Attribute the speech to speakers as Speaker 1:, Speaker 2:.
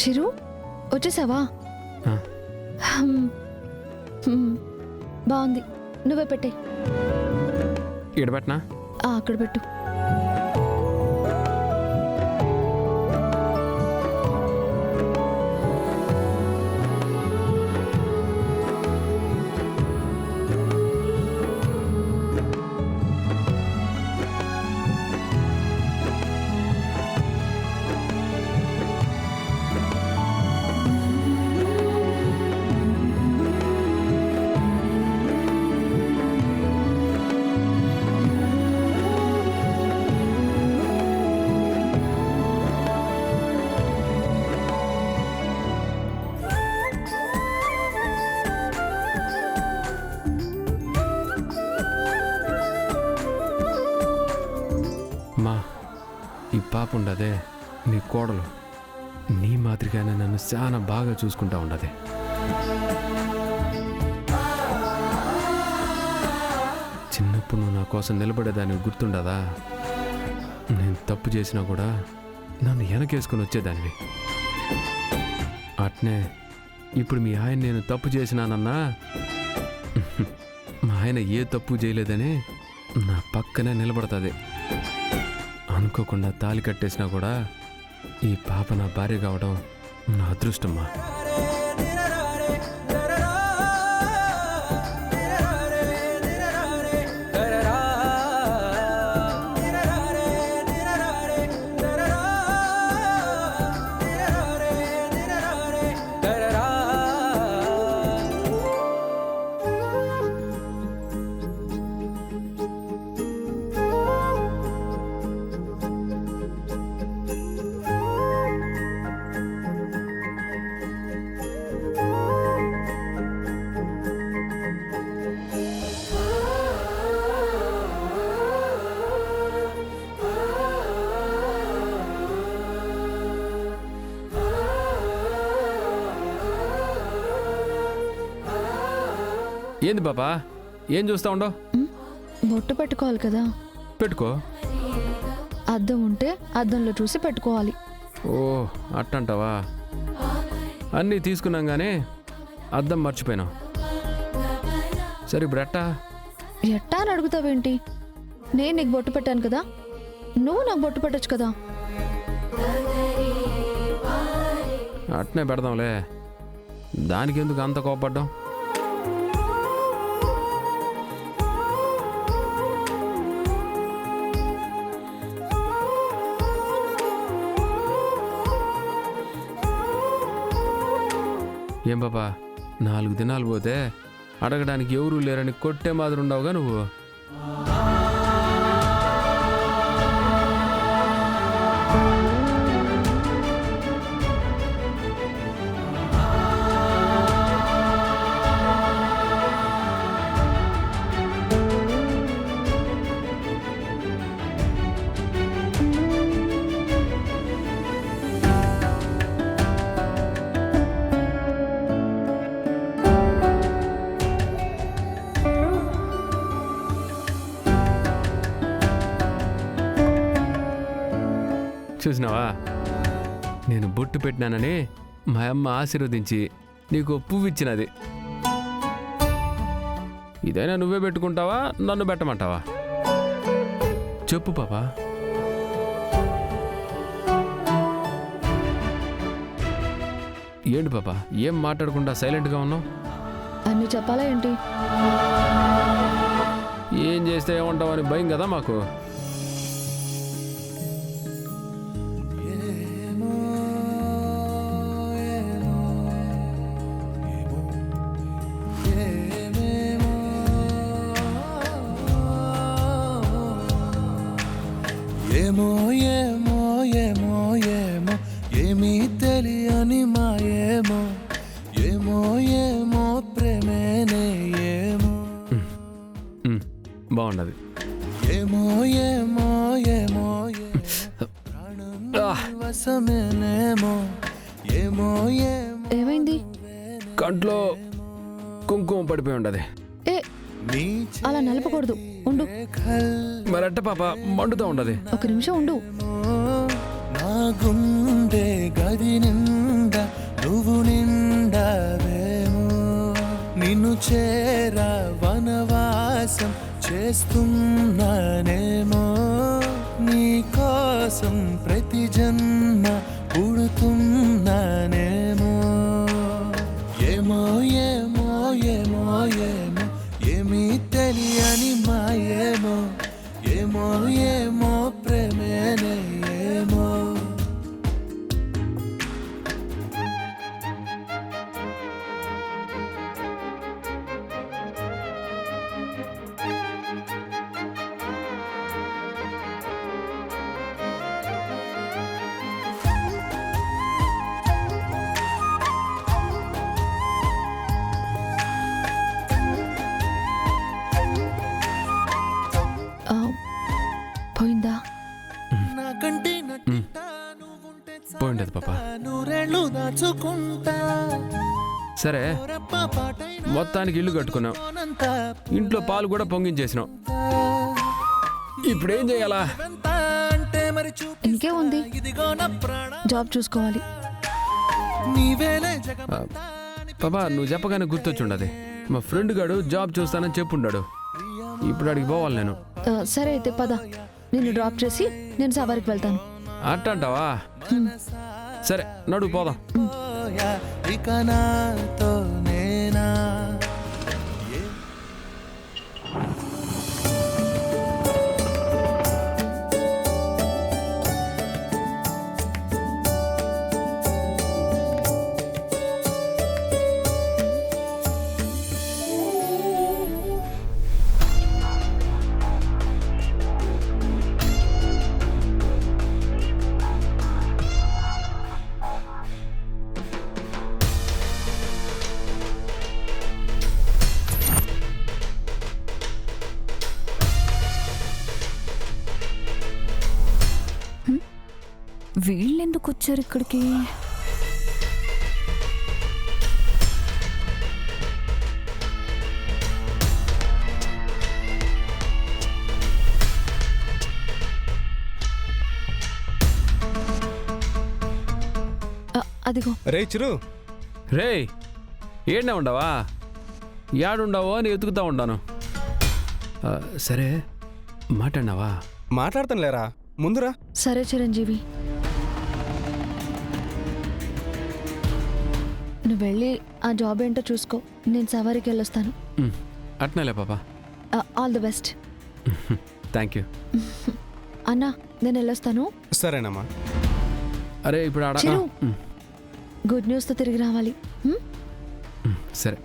Speaker 1: చిరు వచ్చేసావా?
Speaker 2: ఆ,
Speaker 1: బాగుంది, నువ్వే పెట్టే.
Speaker 2: ఈడబెట్టనా?
Speaker 1: అక్కడ పెట్టు.
Speaker 2: మా ఈ పాప ఉండదే నీ కోడలు, నీ మాదిరిగానే నన్ను చాలా బాగా చూసుకుంటా ఉండదే. చిన్నప్పుడు నువ్వు నా కోసం నిలబడేదాన్ని గుర్తుండదా? నేను తప్పు చేసినా కూడా నన్ను వెనకేసుకొని వచ్చేదానివి. అట్నే ఇప్పుడు మీ ఆయన నేను తప్పు చేసినానన్నా మా ఆయన ఏ తప్పు చేయలేదని నా పక్కనే నిలబడుతుంది. అనుకోకుండా తాళి కట్టేసినా కూడా ఈ పాప నా భార్య కావడం నా అదృష్టమ్మా. ఏంది బాబా, ఏం చూస్తా ఉండవు?
Speaker 1: బొట్టు పెట్టుకోవాలి కదా.
Speaker 2: పెట్టుకో.
Speaker 1: అద్దం ఉంటే అద్దంలో చూసి పెట్టుకోవాలి.
Speaker 2: ఓ అట్టంటావా? అన్నీ తీసుకున్నాం కానీ అద్దం మర్చిపోయినావు. సరే ఇప్పుడు ఎట్టా?
Speaker 1: ఎట్టా అని అడుగుతావేంటి? నేను నీకు బొట్టు పెట్టాను కదా, నువ్వు నాకు బొట్టు పెట్టచ్చు కదా.
Speaker 2: అట్నే పెడదాంలే, దానికి ఎందుకు అంత కోపడ్డాం? ఏం బాబా, 4 దినాలు పోతే అడగడానికి ఎవరూ లేరని కొట్టే మాదిరి ఉండవుగా నువ్వు. చూసినావా, నేను బొట్టు పెట్టినానని మా అమ్మ ఆశీర్వదించి నీకు పువ్వు ఇచ్చినది. ఇదైనా నువ్వే పెట్టుకుంటావా, నన్ను పెట్టమంటావా? చెప్పు పాపా. ఏంటి పాపా, ఏం మాట్లాడకుండా సైలెంట్గా ఉన్నావు?
Speaker 1: అన్నీ చెప్పాలా ఏంటి?
Speaker 2: ఏం చేస్తే ఏమంటావు అని భయం కదా మాకు.
Speaker 3: ఏమో ఏమో ఏమో ఏమో ఏమీ తెలియని మాయేమో, ఏమో ఏమో ప్రేమేనే ఏమో.
Speaker 2: బాగున్నది.
Speaker 3: ఏమో ఏమో ఏమో వసమేనేమో, ఏమో ఏమో.
Speaker 1: ఏమైంది?
Speaker 2: కంట్లో కుంకుమ పడిపోయి ఉండదు.
Speaker 1: ఏ అలా నలపకూడదు, ఉండు.
Speaker 2: మరట్ట పాప మండుతా ఉండదు.
Speaker 1: ఒక నిమిషం ఉండు.
Speaker 3: నా గుండె గది నిండా చేస్తున్నానేమో నీ కోసం ప్రతి జన్మ పుడుతున్నానేమో ఏమో ఏమో ఏమో ఏమో ఏమీ తెలియని మాయేమో ఏమో ఏమో ప్రేమేనే ఏమో
Speaker 1: ఆ, పోయిందా?
Speaker 3: నాకంటే నటింటా నువ్వుంటే
Speaker 2: పోయిండదు పాప.
Speaker 3: నూరేళ్ళు దాచుకుంటా
Speaker 2: సరే,
Speaker 3: రెప్ప పాటైన
Speaker 2: మొత్తానికి ఇల్లు కట్టుకున్నాం,
Speaker 3: అంతా
Speaker 2: ఇంట్లో పాలు కూడా పొంగించేసినాం. ఇప్పుడేం చేయాలా?
Speaker 3: అంటే మరి
Speaker 1: ఇంకే ఉంది,
Speaker 3: ఇదిగో నా ప్రాణ
Speaker 1: జాబ్ చూసుకోవాలి.
Speaker 3: నీవేలే
Speaker 2: పాపా, నువ్వు చెప్పగానే గుర్తొచ్చుండది. మా ఫ్రెండ్ గాడు జాబ్ చూస్తానని చెప్పుండాడు. ఇప్పుడు అడిగి పోవాలి నేను.
Speaker 1: సరే అయితే పద, నిన్ను డ్రాప్ చేసి నేను సవారికి వెళ్తాను.
Speaker 2: అట్ట అంటావా? సరే, నడువు పోదాం.
Speaker 3: జగపోయా ఇక నాతో నేనా
Speaker 4: వీళ్ళెందుకు వచ్చారు ఇక్కడికి?
Speaker 1: అదిగో.
Speaker 5: రే చిరు,
Speaker 2: రే, ఏడ్నే ఉండవా? యాడుండవో అని ఎతుకుతా ఉండాను. సరే, మాట్లాడినావా?
Speaker 5: మాట్లాడతాను లేరా, ముందురా.
Speaker 1: సరే చిరంజీవి, నువ్వు వెళ్ళి ఆ జాబ్ ఏంటో చూసుకో, నేను సవారికి వెళ్ళొస్తాను.
Speaker 2: అట్నేలే పాపా.
Speaker 1: All the best.
Speaker 2: Thank you.
Speaker 1: అన్నా, నేను వెళ్ళొస్తాను.
Speaker 5: సరేనమ్మా.
Speaker 2: అరే, ఇప్పుడు ఆడ
Speaker 1: చిరు, గుడ్ న్యూస్తో తిరిగి రావాలి.
Speaker 2: సరే.